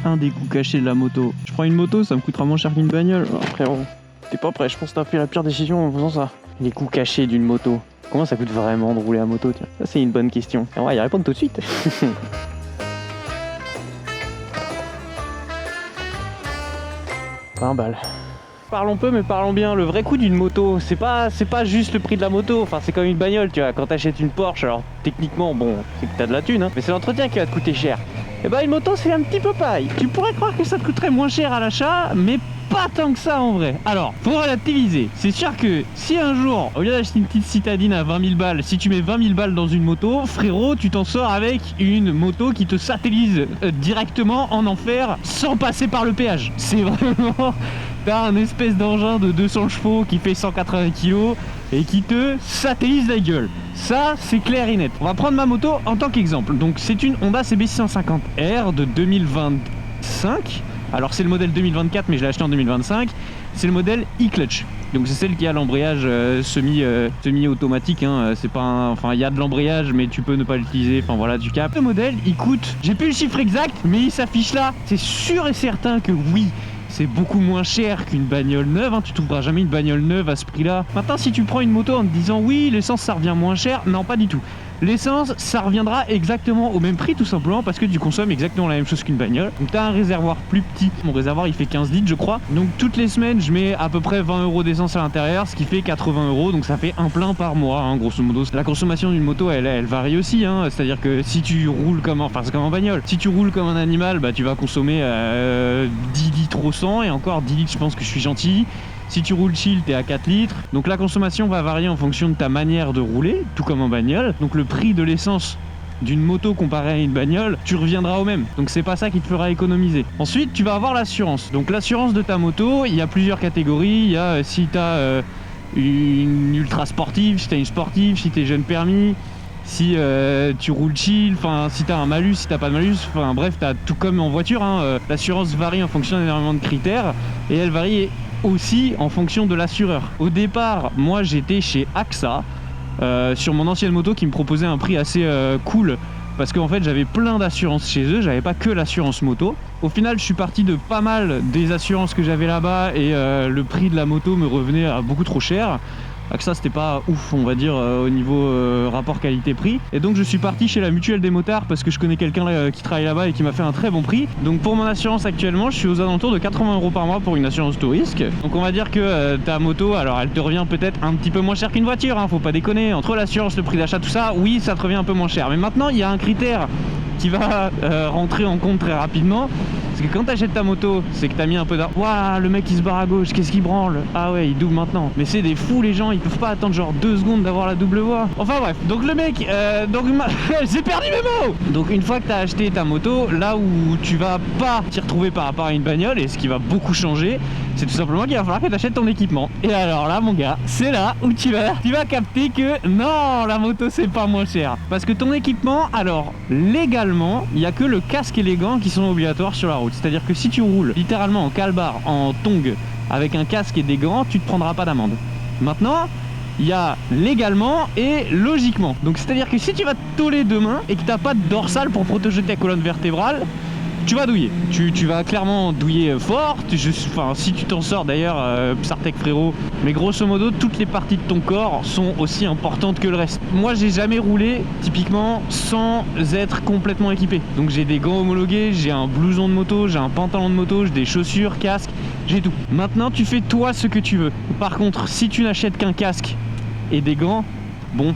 un des coûts cachés de la moto. Je prends une moto, ça me coûtera moins cher qu'une bagnole. Oh, frérot, t'es pas prêt, je pense que t'as fait la pire décision en faisant ça. Les coûts cachés d'une moto. Comment ça coûte vraiment de rouler à moto, tiens? Ça c'est une bonne question. On va y répondre tout de suite. 20 balles. Parlons peu mais parlons bien, le vrai coût d'une moto, c'est pas juste le prix de la moto, enfin c'est comme une bagnole, tu vois, quand t'achètes une Porsche, alors techniquement bon, c'est que t'as de la thune, hein, mais c'est l'entretien qui va te coûter cher. Et bah une moto c'est un petit peu pareil, tu pourrais croire que ça te coûterait moins cher à l'achat, mais pas tant que ça en vrai. Alors, pour relativiser, c'est sûr que si un jour, au lieu d'acheter une petite citadine à 20 000 balles, si tu mets 20 000 balles dans une moto, frérot, tu t'en sors avec une moto qui te satellise directement en enfer sans passer par le péage. C'est vraiment... T'as un espèce d'engin de 200 chevaux qui fait 180 kg et qui te satellise la gueule. Ça, c'est clair et net. On va prendre ma moto en tant qu'exemple. Donc, c'est une Honda CB650R de 2025. Alors, c'est le modèle 2024, mais je l'ai acheté en 2025. C'est le modèle e-clutch. Donc, c'est celle qui a l'embrayage semi-automatique. Hein. C'est pas un... Enfin, il y a de l'embrayage, mais tu peux ne pas l'utiliser. Enfin, voilà, du cap. Le modèle, il coûte... J'ai plus le chiffre exact, mais il s'affiche là. C'est sûr et certain que oui, c'est beaucoup moins cher qu'une bagnole neuve, hein. Tu trouveras jamais une bagnole neuve à ce prix-là. Maintenant, si tu prends une moto en te disant oui, l'essence ça revient moins cher, non pas du tout. L'essence, ça reviendra exactement au même prix tout simplement parce que tu consommes exactement la même chose qu'une bagnole. Donc tu as un réservoir plus petit. Mon réservoir il fait 15 litres je crois. Donc toutes les semaines je mets à peu près 20 € d'essence à l'intérieur, ce qui fait 80 €. Donc ça fait un plein par mois, hein, grosso modo. La consommation d'une moto elle varie aussi, hein. C'est-à-dire que si tu roules comme enfin c'est comme en bagnole. Si tu roules comme un animal, bah tu vas consommer 10 litres au 100 et encore 10 litres je pense que je suis gentil. Si tu roules chill, t'es à 4 litres. Donc la consommation va varier en fonction de ta manière de rouler, tout comme en bagnole. Donc le prix de l'essence d'une moto comparé à une bagnole, tu reviendras au même. Donc c'est pas ça qui te fera économiser. Ensuite, tu vas avoir l'assurance. Donc l'assurance de ta moto, il y a plusieurs catégories. Il y a si t'as une ultra sportive, si t'as une sportive, si t'es jeune permis, si tu roules chill, enfin si t'as un malus, si t'as pas de malus, enfin bref, t'as tout comme en voiture, hein. L'assurance varie en fonction d'énormément de critères et elle varie aussi en fonction de l'assureur. Au départ, moi j'étais chez AXA sur mon ancienne moto qui me proposait un prix assez cool parce qu'en fait j'avais plein d'assurances chez eux, j'avais pas que l'assurance moto. Au final je suis parti de pas mal des assurances que j'avais là-bas et le prix de la moto me revenait à beaucoup trop cher. AXA c'était pas ouf on va dire au niveau rapport qualité-prix et donc je suis parti chez la mutuelle des motards parce que je connais quelqu'un qui travaille là-bas et qui m'a fait un très bon prix. Donc pour mon assurance actuellement je suis aux alentours de 80 € par mois pour une assurance tout risque. Donc on va dire que ta moto alors elle te revient peut-être un petit peu moins cher qu'une voiture, hein, faut pas déconner. Entre l'assurance, le prix d'achat, tout ça, oui ça te revient un peu moins cher. Mais maintenant il y a un critère qui va rentrer en compte très rapidement. Parce que quand t'achètes ta moto, c'est que t'as mis un peu d'argent. Waouh, le mec il se barre à gauche, qu'est-ce qu'il branle? Ah ouais, il double maintenant. Mais c'est des fous les gens, ils peuvent pas attendre genre 2 secondes d'avoir la double voie. Enfin bref, donc le mec, j'ai perdu mes mots. Donc une fois que t'as acheté ta moto, là où tu vas pas t'y retrouver par rapport à une bagnole, et ce qui va beaucoup changer, c'est tout simplement qu'il va falloir que t'achètes ton équipement. Et alors là mon gars, c'est là où tu vas capter que non, la moto c'est pas moins cher. Parce que ton équipement, alors légalement, il y a que le casque et les gants qui sont obligatoires sur la route. C'est-à-dire que si tu roules littéralement en calbar, en tongs, avec un casque et des gants, tu te prendras pas d'amende. Maintenant, il y a légalement et logiquement. Donc c'est-à-dire que si tu vas te tôler demain et que t'as pas de dorsale pour protéger ta colonne vertébrale, tu vas douiller. Tu vas clairement douiller fort. Enfin, si tu t'en sors d'ailleurs, Psartec frérot. Mais grosso modo, toutes les parties de ton corps sont aussi importantes que le reste. Moi, j'ai jamais roulé typiquement sans être complètement équipé. Donc j'ai des gants homologués, j'ai un blouson de moto, j'ai un pantalon de moto, j'ai des chaussures, casque, j'ai tout. Maintenant, tu fais toi ce que tu veux. Par contre, si tu n'achètes qu'un casque et des gants, bon.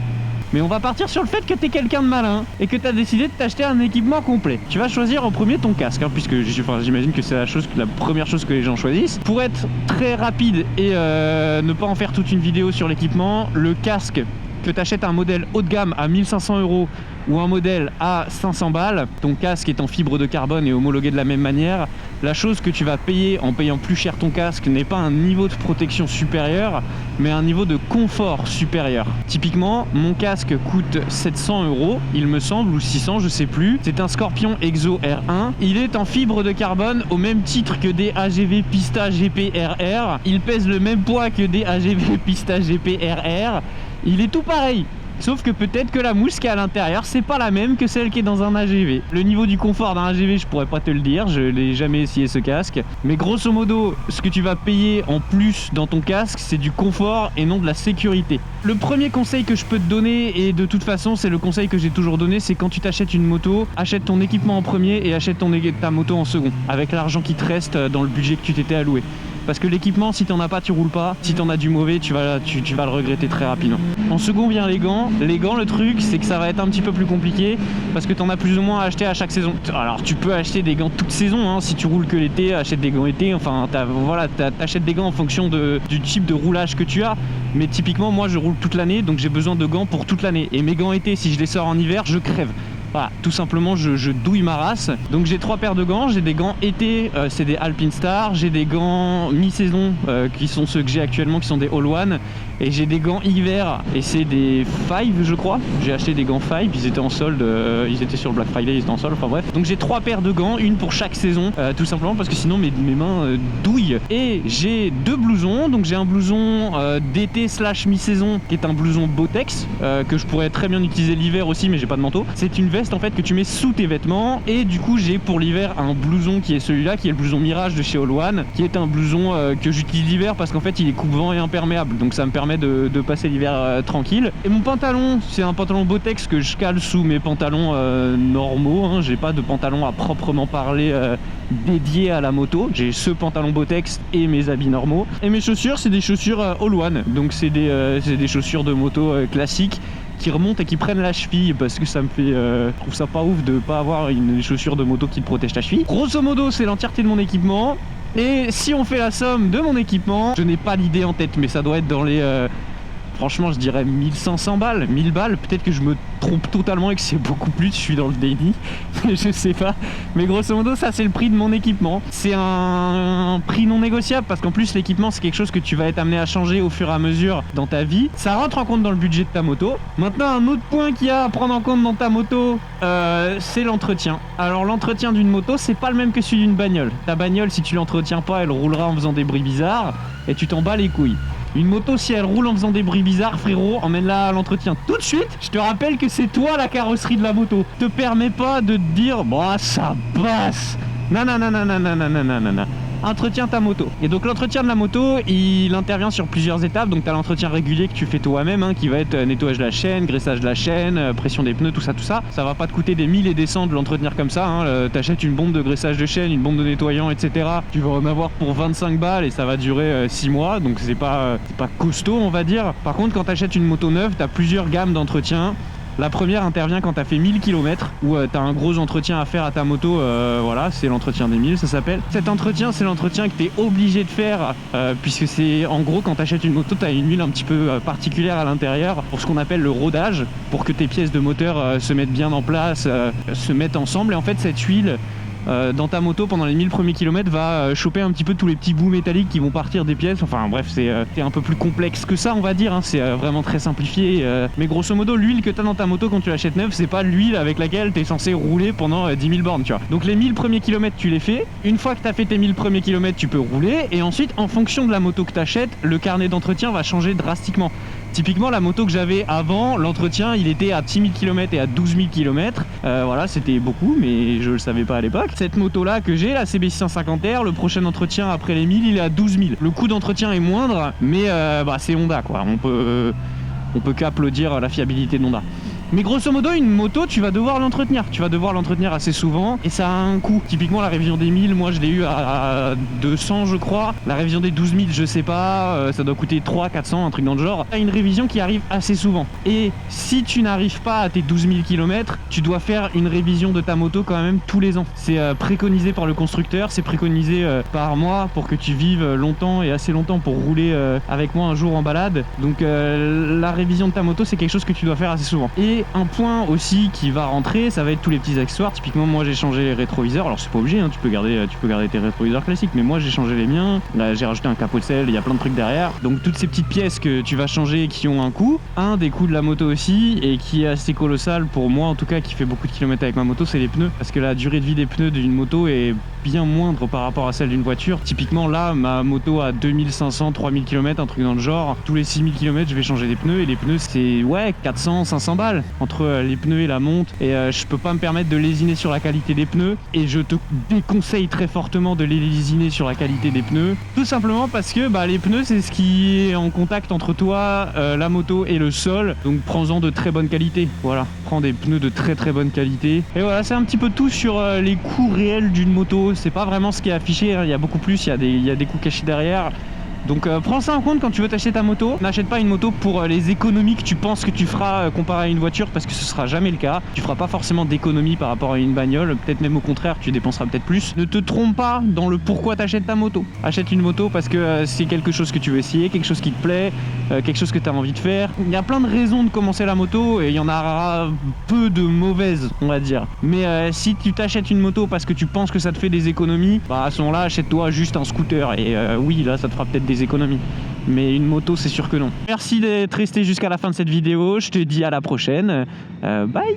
Mais on va partir sur le fait que t'es quelqu'un de malin et que t'as décidé de t'acheter un équipement complet. Tu vas choisir en premier ton casque, hein, puisque j'imagine que c'est la première chose que les gens choisissent. Pour être très rapide et ne pas en faire toute une vidéo sur l'équipement, le casque que t'achètes un modèle haut de gamme à 1500 € ou un modèle à 500 balles, ton casque est en fibre de carbone et homologué de la même manière, la chose que tu vas payer en payant plus cher ton casque n'est pas un niveau de protection supérieur, mais un niveau de confort supérieur. Typiquement, mon casque coûte 700 €, il me semble, ou 600, je sais plus. C'est un Scorpion Exo R1. Il est en fibre de carbone au même titre que des AGV Pista GP RR. Il pèse le même poids que des AGV Pista GP RR. Il est tout pareil. Sauf que peut-être que la mousse qui est à l'intérieur, c'est pas la même que celle qui est dans un AGV. Le niveau du confort d'un AGV, je pourrais pas te le dire, je n'ai jamais essayé ce casque. Mais grosso modo, ce que tu vas payer en plus dans ton casque, c'est du confort et non de la sécurité. Le premier conseil que je peux te donner, et de toute façon c'est le conseil que j'ai toujours donné, c'est quand tu t'achètes une moto, achète ton équipement en premier et achète ta moto en second, avec l'argent qui te reste dans le budget que tu t'étais alloué. Parce que l'équipement, si t'en as pas, tu roules pas. Si t'en as du mauvais, tu vas le regretter très rapidement. En second vient les gants. Les gants, le truc, c'est que ça va être un petit peu plus compliqué parce que t'en as plus ou moins à acheter à chaque saison. Alors tu peux acheter des gants toute saison, hein. Si tu roules que l'été, achète des gants été. Enfin, t'achètes des gants en fonction du type de roulage que tu as. Mais typiquement, moi, je roule toute l'année, donc j'ai besoin de gants pour toute l'année. Et mes gants été, si je les sors en hiver, je crève. Voilà, tout simplement je douille ma race. Donc j'ai 3 paires de gants, j'ai des gants été, c'est des Alpinestar, j'ai des gants mi-saison qui sont ceux que j'ai actuellement qui sont des All One, et j'ai des gants hiver et c'est des Five je crois. J'ai acheté des gants Five, ils étaient en solde, ils étaient sur le Black Friday, ils étaient en solde, enfin bref. Donc j'ai 3 paires de gants, une pour chaque saison, tout simplement parce que sinon mes mains douillent. Et j'ai 2 blousons, donc j'ai un blouson d'été / mi-saison qui est un blouson Botex que je pourrais très bien utiliser l'hiver aussi, mais j'ai pas de manteau. C'est une veste en fait que tu mets sous tes vêtements, et du coup j'ai pour l'hiver un blouson qui est celui-là, qui est le blouson Mirage de chez All One, qui est un blouson que j'utilise l'hiver parce qu'en fait il est coupe-vent et imperméable, donc ça me permet de passer l'hiver tranquille. Et mon pantalon, c'est un pantalon Botex que je cale sous mes pantalons normaux, hein. J'ai pas de pantalon à proprement parler dédié à la moto, j'ai ce pantalon Botex et mes habits normaux. Et mes chaussures, c'est des chaussures All One, donc c'est des chaussures de moto classiques qui remontent et qui prennent la cheville, parce que ça me fait je trouve ça pas ouf de pas avoir une chaussure de moto qui te protège ta cheville. Grosso modo, c'est l'entièreté de mon équipement. Et si on fait la somme de mon équipement, je n'ai pas l'idée en tête, mais ça doit être dans les franchement, je dirais 1500 balles, 1000 balles. Peut-être que je me trompe totalement et que c'est beaucoup plus, je suis dans le déni, je sais pas. Mais grosso modo, ça c'est le prix de mon équipement. C'est un prix non négociable parce qu'en plus l'équipement c'est quelque chose que tu vas être amené à changer au fur et à mesure dans ta vie. Ça rentre en compte dans le budget de ta moto. Maintenant, un autre point qu'il y a à prendre en compte dans ta moto, c'est l'entretien. Alors l'entretien d'une moto, c'est pas le même que celui d'une bagnole. Ta bagnole, si tu l'entretiens pas, elle roulera en faisant des bruits bizarres et tu t'en bats les couilles. Une moto, si elle roule en faisant des bruits bizarres, frérot, emmène-la à l'entretien tout de suite. Je te rappelle que c'est toi la carrosserie de la moto. Te permets pas de te dire, bah ça passe. Non. Entretiens ta moto. Et donc l'entretien de la moto, il intervient sur plusieurs étapes. Donc tu as l'entretien régulier que tu fais toi-même, hein, qui va être nettoyage de la chaîne, graissage de la chaîne, pression des pneus, tout ça. Ça va pas te coûter des 1000 et des cents de l'entretenir comme ça, hein. T'achètes une bombe de graissage de chaîne, une bombe de nettoyant, etc. Tu vas en avoir pour 25 balles et ça va durer 6 mois. Donc c'est pas costaud, on va dire. Par contre, quand t'achètes une moto neuve, t'as plusieurs gammes d'entretien. La première intervient quand tu as fait 1000 km, où tu as un gros entretien à faire à ta moto, voilà, c'est l'entretien des 1000, ça s'appelle. Cet entretien, c'est l'entretien que tu es obligé de faire, puisque c'est en gros quand tu achètes une moto, tu as une huile un petit peu particulière à l'intérieur, pour ce qu'on appelle le rodage, pour que tes pièces de moteur se mettent bien en place, se mettent ensemble. Et en fait, cette huile, dans ta moto pendant les 1000 premiers kilomètres va choper un petit peu tous les petits bouts métalliques qui vont partir des pièces. Enfin bref, c'est un peu plus complexe que ça, on va dire, hein. C'est vraiment très simplifié, mais grosso modo l'huile que tu as dans ta moto quand tu l'achètes neuve, c'est pas l'huile avec laquelle tu es censé rouler pendant 10 000 bornes, tu vois. Donc les 1000 premiers kilomètres tu les fais. Une fois que tu as fait tes 1000 premiers kilomètres, tu peux rouler, et ensuite en fonction de la moto que tu achètes, le carnet d'entretien va changer drastiquement. Typiquement, la moto que j'avais avant, l'entretien il était à 6 000 km et à 12 000 km. Voilà, c'était beaucoup, mais je le savais pas à l'époque. Cette moto là que j'ai, la CB650R, le prochain entretien après les 1000, il est à 12 000. Le coût d'entretien est moindre, mais c'est Honda, quoi. On peut qu'applaudir la fiabilité d'Honda. Mais grosso modo, une moto, tu vas devoir l'entretenir. Tu vas devoir l'entretenir assez souvent et ça a un coût. Typiquement, la révision des 1000, moi je l'ai eu à 200, je crois. La révision des 12 000, je sais pas, ça doit coûter 300, 400, un truc dans le genre. Tu as une révision qui arrive assez souvent. Et si tu n'arrives pas à tes 12 000 km, tu dois faire une révision de ta moto quand même tous les ans. C'est préconisé par le constructeur, c'est préconisé par moi pour que tu vives longtemps et assez longtemps pour rouler avec moi un jour en balade. Donc la révision de ta moto, c'est quelque chose que tu dois faire assez souvent. Et un point aussi qui va rentrer, ça va être tous les petits accessoires. Typiquement, moi j'ai changé les rétroviseurs. Alors c'est pas obligé, hein, tu peux garder tes rétroviseurs classiques, mais moi j'ai changé les miens. Là j'ai rajouté un capot de selle, il y a plein de trucs derrière. Donc toutes ces petites pièces que tu vas changer qui ont un coût, un des coûts de la moto aussi, et qui est assez colossal pour moi en tout cas, qui fait beaucoup de kilomètres avec ma moto, c'est les pneus. Parce que la durée de vie des pneus d'une moto est bien moindre par rapport à celle d'une voiture. Typiquement là, ma moto a 2500, 3000 km, un truc dans le genre. Tous les 6000 km, je vais changer des pneus et les pneus c'est 400, 500 balles entre les pneus et la monte. Et je peux pas me permettre de lésiner sur la qualité des pneus et je te déconseille très fortement de les lésiner sur la qualité des pneus. Tout simplement parce que les pneus c'est ce qui est en contact entre toi, la moto et le sol. Donc prends-en de très bonne qualité. Voilà, prends des pneus de très très bonne qualité. Et voilà, c'est un petit peu tout sur les coûts réels d'une moto. C'est pas vraiment ce qui est affiché, hein. Il y a beaucoup plus, il y a des coûts cachés derrière. Donc prends ça en compte quand tu veux t'acheter ta moto. N'achète pas une moto pour les économies que tu penses que tu feras comparé à une voiture, parce que ce sera jamais le cas. Tu feras pas forcément d'économies par rapport à une bagnole, peut-être même au contraire tu dépenseras peut-être plus. Ne te trompe pas dans le pourquoi t'achètes ta moto. Achète une moto parce que c'est quelque chose que tu veux essayer, quelque chose qui te plaît, quelque chose que tu as envie de faire. Il y a plein de raisons de commencer la moto et il y en aura peu de mauvaises, on va dire. Mais si tu t'achètes une moto parce que tu penses que ça te fait des économies, à ce moment-là achète-toi juste un scooter et oui là ça te fera peut-être des économies, mais une moto c'est sûr que non. Merci d'être resté jusqu'à la fin de cette vidéo, je te dis à la prochaine, bye.